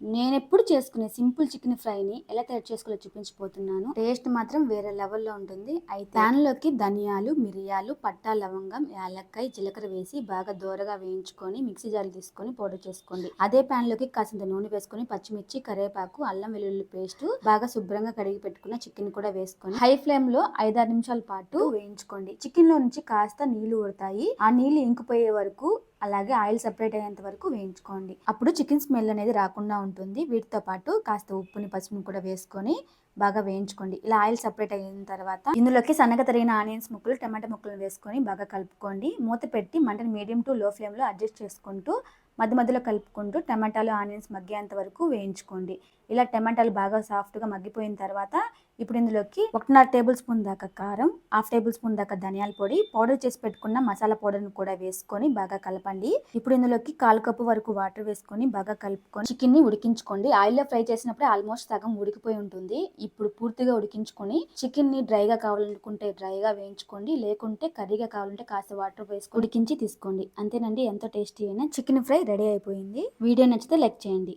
నేనెప్పుడు చేసుకునే simple chicken ఫ్రైని ఎలా తయారు చేసుకోవాలో చూపించబోతున్నాను. టేస్ట్ మాత్రం వేరే లెవెల్‌లో ఉంటుంది. అయితే ప్యాన్‌లోకి ధనియాలు, మిరియాలు, పట్టా, లవంగం, యాలక్కాయ, జీలకర్ర వేసి బాగా దోరగా వేయించుకొని మిక్సీ జార్‌లో తీసుకొని పౌడర్ చేసుకోండి. అదే ప్యాన్‌లోకి కాసింత నూనె వేసుకొని పచ్చిమిర్చి, కరివేపాకు, అల్లం వెల్లుల్లి పేస్టు బాగా శుభ్రంగా కడిగి పెట్టుకున్న చికెన్ కూడా వేసుకొని హై ఫ్లేమ్‌లో 5, 6 నిమిషాల పాటు వేయించుకోండి. చికెన్‌లో నుంచి కాస్త నీళ్లు ఊరుతాయి. ఆ నీళ్లు ఇంకిపోయే వరకు అలాగే ఆయిల్ సెపరేట్ అయ్యేంత వరకు వేయించుకోండి. అప్పుడు చికెన్ స్మెల్ అనేది రాకుండా ఉంటుంది. వీటితో పాటు కాస్త ఉప్పుని, పసుపుని కూడా వేసుకొని బాగా వేయించుకోండి. ఇలా ఆయిల్ సెపరేట్ అయిన తర్వాత ఇందులోకి సన్నగా తరిగిన ఆనియన్స్ ముక్కలు, టమాటా ముక్కలు వేసుకొని బాగా కలుపుకోండి. మూత పెట్టి మంటని మీడియం టు లో ఫ్లేమ్‌లో అడ్జస్ట్ చేసుకుంటూ మధ్య మధ్యలో కలుపుకుంటూ టమాటాలు, ఆనియన్స్ మగ్గేంత వరకు వేయించుకోండి. ఇలా టమాటాలు బాగా సాఫ్ట్‌గా మగ్గిపోయిన తర్వాత ఇప్పుడు ఇందులోకి 1.5 టేబుల్ స్పూన్ దాకా కారం, హాఫ్ టేబుల్ స్పూన్ దాకా ధనియాల పొడి, పౌడర్ చేసి పెట్టుకున్న మసాలా పౌడర్‌ని కూడా వేసుకొని బాగా కలపండి. ఇప్పుడు ఇందులోకి 1/4 కప్పు వరకు వాటర్ వేసుకొని బాగా కలుపుకొని చికెన్‌ని ఉడికించుకోండి. ఆయిల్‌లో ఫ్రై చేసినప్పుడు ఆల్మోస్ట్ సగం ఉడికిపోయి ఉంటుంది. ఇప్పుడు పూర్తిగా ఉడికించుకొని చికెన్‌ని డ్రైగా కావాలనుకుంటే డ్రైగా వేయించుకోండి. లేకుంటే కర్రీగా కావాలంటే కాస్త వాటర్ వేసుకొని ఉడికించి తీసుకోండి. అంతేనండి, ఎంతో టేస్టీ అయిన చికెన్ ఫ్రై రెడీ అయిపోయింది. వీడియో నచ్చితే లైక్ చేయండి.